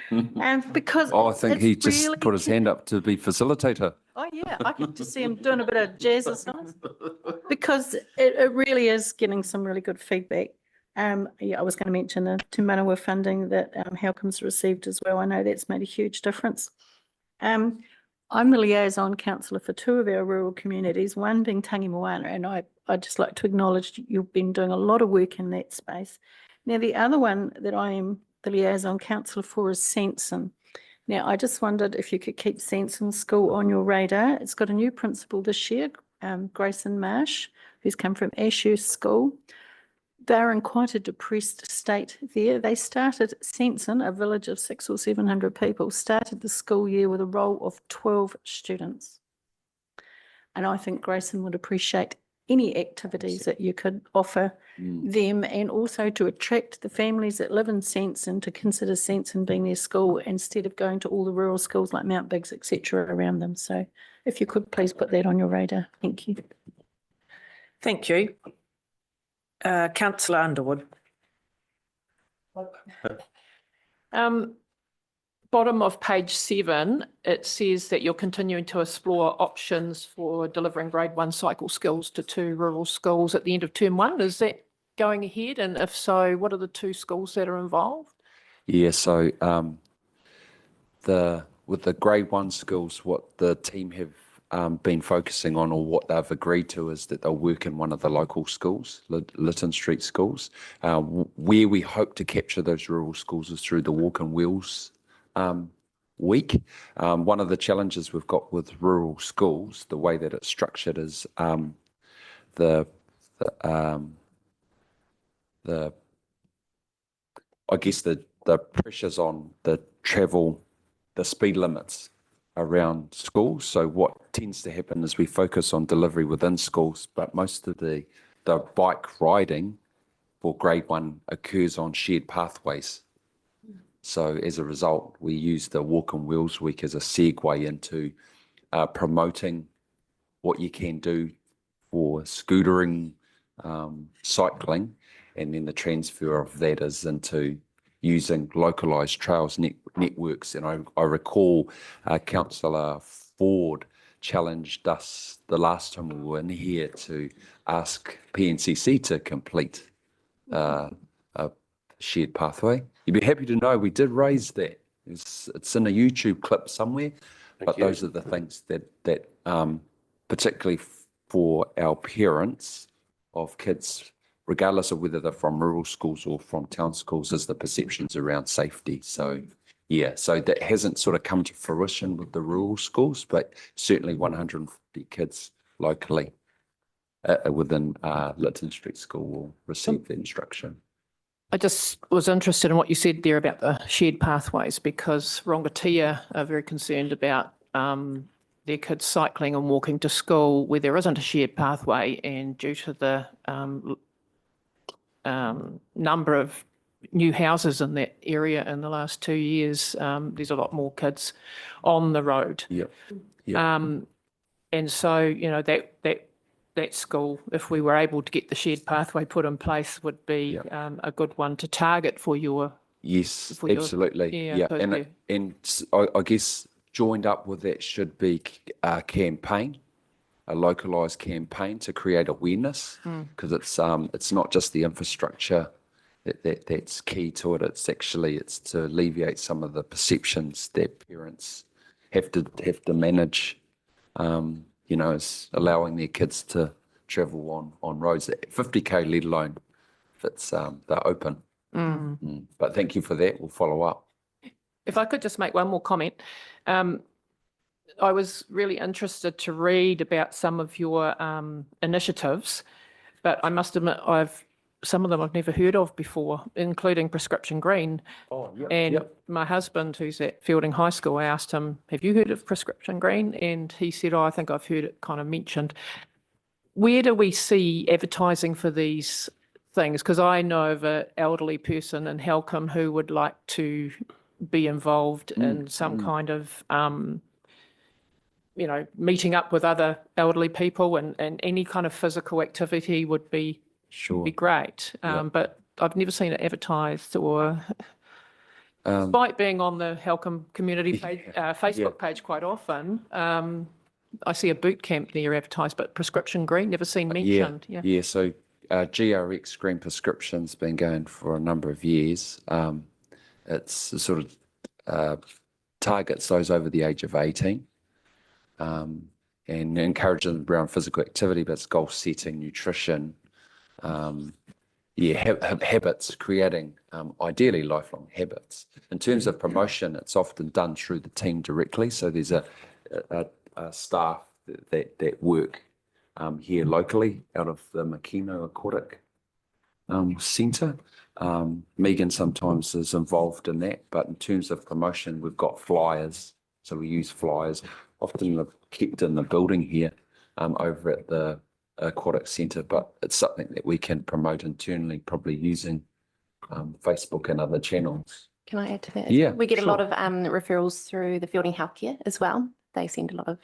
Speaker 6: And because
Speaker 17: I think he
Speaker 6: it's
Speaker 17: just
Speaker 6: really
Speaker 17: put his hand up to be facilitator.
Speaker 6: Oh yeah, I could just see him doing a bit of jazz or something, because it really is getting some really good feedback. I was going to mention the Te Manawa funding that Halcombe's received as well. I know that's made a huge difference. I'm the liaison councillor for two of our rural communities, one being Tangi Moana, and I'd just like to acknowledge you've been doing a lot of work in that space. Now, the other one that I am the liaison councillor for is Sanson. Now, I just wondered if you could keep Sanson School on your radar. It's got a new principal this year, Grayson Marsh, who's come from Ashurst School. They're in quite a depressed state there. They started, Sanson, a village of 600 or 700 people, started the school year with a roll of 12 students. And I think Grayson would appreciate any activities that you could offer them, and also to attract the families that live in Sanson to consider Sanson being their school instead of going to all the rural schools like Mount Biggs, etc. around them. So if you could please put that on your radar. Thank you.
Speaker 1: Thank you. Councillor Underwood.
Speaker 5: Bottom of page 7, it says that you're continuing to explore options for delivering grade 1 cycle skills to 2 rural schools at the end of term 1. Is that going ahead? And if so, what are the 2 schools that are involved?
Speaker 17: Yeah, so with the grade 1 schools, what the team have been focusing on, or what they've agreed to, is that they'll work in one of the local schools, Lytton Street schools. Where we hope to capture those rural schools is through the Walk and Wheels week. One of the challenges we've got with rural schools, the way that it's structured, is the pressures on the travel, the speed limits around schools. So what tends to happen is we focus on delivery within schools, but most of the bike riding for grade 1 occurs on shared pathways. So as a result, we use the Walk and Wheels week as a segue into promoting what you can do for scootering, cycling, and then the transfer of that is into using localised trails networks. And I recall Councillor Ford challenged us the last time we were in here to ask PNCC to complete a shared pathway. You'd be happy to know we did raise that. It's in a YouTube clip somewhere, but those are the things that particularly for our parents of kids, regardless of whether they're from rural schools or from town schools, is the perceptions around safety. So yeah, so that hasn't sort of come to fruition with the rural schools, but certainly 150 kids locally within Lytton Street School will receive the instruction.
Speaker 5: I just was interested in what you said there about the shared pathways, because Rongatia are very concerned about their kids cycling and walking to school where there isn't a shared pathway, and due to the number of new houses in that area in the last 2 years. There's a lot more kids on the road.
Speaker 17: Yep.
Speaker 5: And so, you know, that school, if we were able to get the shared pathway put in place, would be a good one to target for your.
Speaker 17: Yes,
Speaker 5: for your-
Speaker 17: absolutely.
Speaker 5: yeah, but
Speaker 17: And I guess joined up with that should be a campaign, a localized campaign to create awareness, because it's not just the infrastructure that's key to it. It's to alleviate some of the perceptions that parents have to manage. You know, it's allowing their kids to travel on roads at 50k, let alone if it's they're open. But thank you for that. We'll follow up.
Speaker 5: If I could just make one more comment. I was really interested to read about some of your initiatives, but I must admit some of them I've never heard of before, including Prescription Green. And my husband, who's at Fielding High School, I asked him, have you heard of Prescription Green? And he said, I think I've heard it kind of mentioned. Where do we see advertising for these things? Because I know of an elderly person in Halcombe who would like to be involved in some kind of, you know, meeting up with other elderly people, and any kind of physical activity would be great. But I've never seen it advertised, or despite being on the Halcombe community page, Facebook page quite often, I see a boot camp there advertised, but Prescription Green, never seen mentioned.
Speaker 17: So GRX, Green Prescription's been going for a number of years. It's sort of targets those over the age of 18. And encouraging around physical activity, but it's goal setting, nutrition, habits, creating ideally lifelong habits. In terms of promotion, it's often done through the team directly. So there's a staff that work here locally out of the Makino Aquatic Centre. Megan sometimes is involved in that, but in terms of promotion, we've got flyers. So we use flyers. Often they're kept in the building here over at the Aquatic Centre, but it's something that we can promote internally, probably using Facebook and other channels.
Speaker 18: Can I add to that?
Speaker 17: Yeah,
Speaker 18: We get a lot
Speaker 17: sure.
Speaker 18: of referrals through the Fielding Healthcare as well. They send a lot of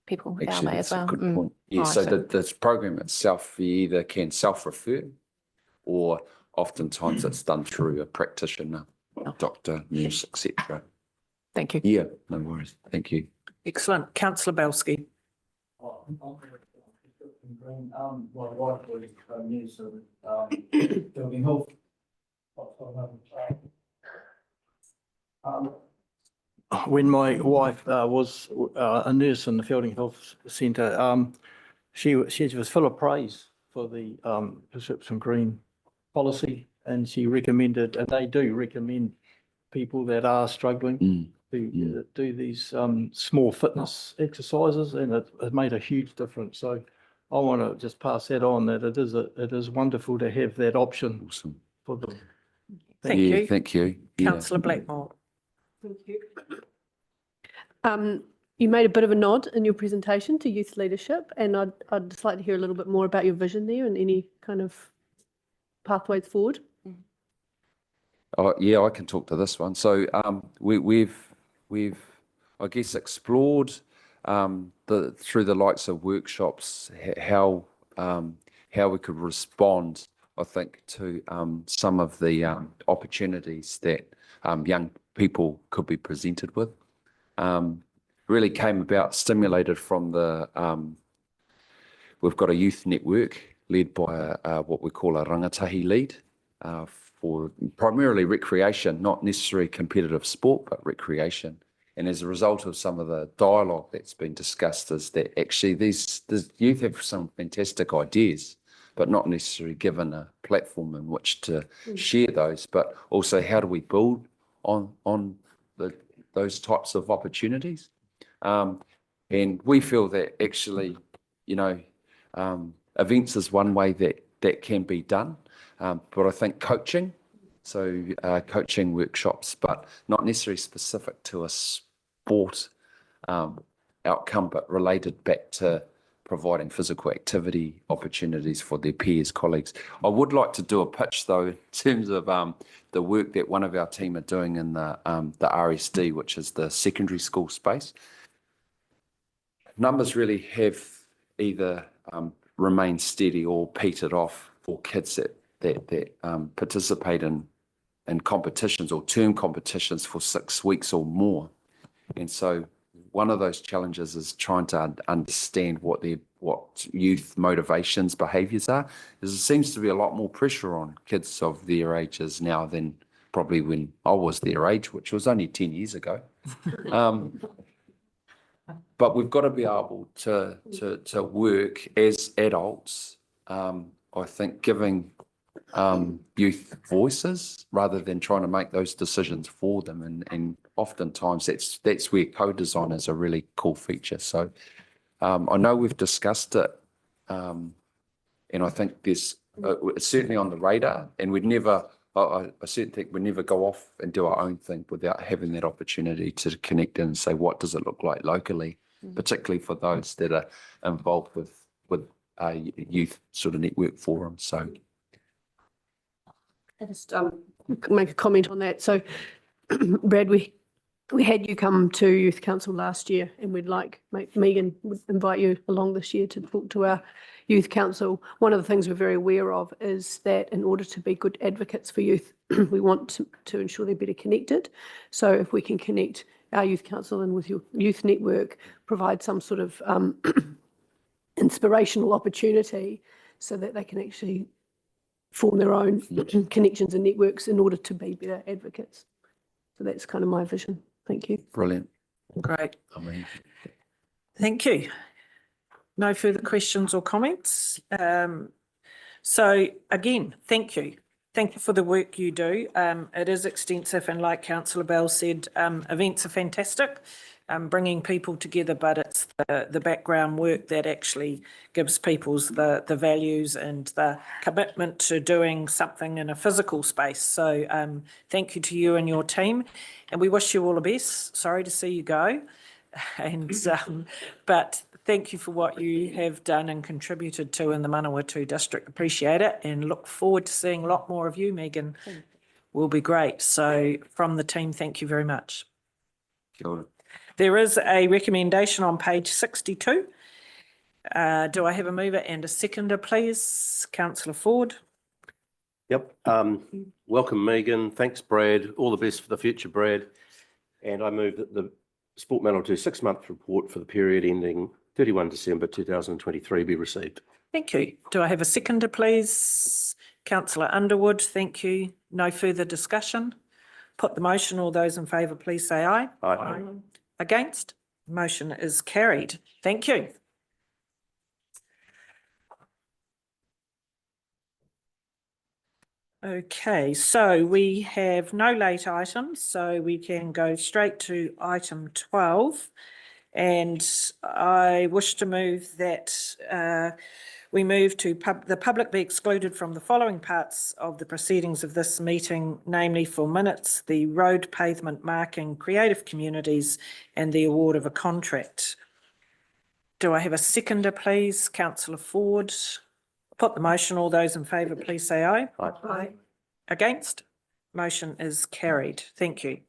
Speaker 18: people our
Speaker 17: Actually,
Speaker 18: way as
Speaker 17: that's
Speaker 18: well.
Speaker 17: a good point. Yeah,
Speaker 5: Oh, I
Speaker 17: so
Speaker 5: see.
Speaker 17: this program itself, you either can self-refer, or oftentimes it's done through a practitioner, doctor, nurse, etc.
Speaker 5: Thank you.
Speaker 17: Yeah, no worries. Thank you.
Speaker 1: Excellent. Councillor Belsky.
Speaker 20: My wife was news of building health. When my wife was a nurse in the Fielding Health Centre, she was full of praise for the Prescription Green policy, and she recommended, and they do recommend people that are struggling to do these small fitness exercises, and it made a huge difference. So I want to just pass that on, that it is wonderful to have that option for them.
Speaker 1: Thank you.
Speaker 17: Thank you.
Speaker 1: Councillor Blackmore.
Speaker 14: Thank you. You made a bit of a nod in your presentation to youth leadership, and I'd just like to hear a little bit more about your vision there and any kind of pathways forward.
Speaker 17: Oh, yeah, I can talk to this one. So we've I guess explored through the likes of workshops how we could respond, I think, to some of the opportunities that young people could be presented with. Really came about, stimulated from the we've got a youth network led by what we call a rangatahi lead for primarily recreation, not necessarily competitive sport, but recreation. And as a result of some of the dialogue that's been discussed, is that actually these youth have some fantastic ideas, but not necessarily given a platform in which to share those. But also, how do we build on those types of opportunities? And we feel that actually, events is one way that can be done. But I think coaching, coaching workshops, but not necessarily specific to a sport outcome, but related back to providing physical activity opportunities for their peers, colleagues. I would like to do a pitch though, in terms of the work that one of our team are doing in the RSD, which is the secondary school space. Numbers really have either remained steady or petered off for kids that participate in competitions or term competitions for 6 weeks or more. And so one of those challenges is trying to understand what youth motivations, behaviours are. There seems to be a lot more pressure on kids of their ages now than probably when I was their age, which was only 10 years ago. But we've got to be able to work as adults, I think, giving youth voices rather than trying to make those decisions for them. And oftentimes that's where co-design is a really cool feature. So I know we've discussed it, and I think there's it's certainly on the radar, and I certainly think we never go off and do our own thing without having that opportunity to connect in and say, what does it look like locally, particularly for those that are involved with youth sort of network forums. So
Speaker 14: I just make a comment on that. So, Brad, we had you come to Youth Council last year, and we'd like Megan would invite you along this year to talk to our Youth Council. One of the things we're very aware of is that in order to be good advocates for youth, we want to ensure they're better connected. So if we can connect our Youth Council and with your youth network, provide some sort of inspirational opportunity so that they can actually form their own connections and networks in order to be better advocates. So that's kind of my vision. Thank you.
Speaker 17: brilliant.
Speaker 1: Great.
Speaker 17: I mean,
Speaker 1: Thank you. No further questions or comments. So again, thank you. Thank you for the work you do. It is extensive, and like Councillor Bell said, events are fantastic, bringing people together, but it's the background work that actually gives people the values and the commitment to doing something in a physical space. So thank you to you and your team, and we wish you all the best. Sorry to see you go, and but thank you for what you have done and contributed to in the Manawatū district. Appreciate it, and look forward to seeing a lot more of you, Megan. Will be great. So from the team, thank you very much.
Speaker 17: Sure.
Speaker 1: There is a recommendation on page 62. Do I have a mover and a seconder, please? Councillor Ford.
Speaker 3: Yep. Welcome, Megan. Thanks, Brad. All the best for the future, Brad. And I move that the Sport Manawatū 6-month report for the period ending 31 December 2023 be received.
Speaker 1: Thank you. Do I have a seconder, please? Councillor Underwood, thank you. No further discussion. Put the motion. All those in favour, please say aye.
Speaker 3: Aye.
Speaker 1: Against? Motion is carried. Thank you. Okay, so we have no late items, so we can go straight to item 12. And I wish to move that we move to the public be excluded from the following parts of the proceedings of this meeting, namely for minutes, the road pavement marking, creative communities, and the award of a contract. Do I have a seconder, please? Councillor Ford. Put the motion. All those in favour, please say aye.
Speaker 3: Aye.
Speaker 1: Aye. Against? Motion is carried. Thank you.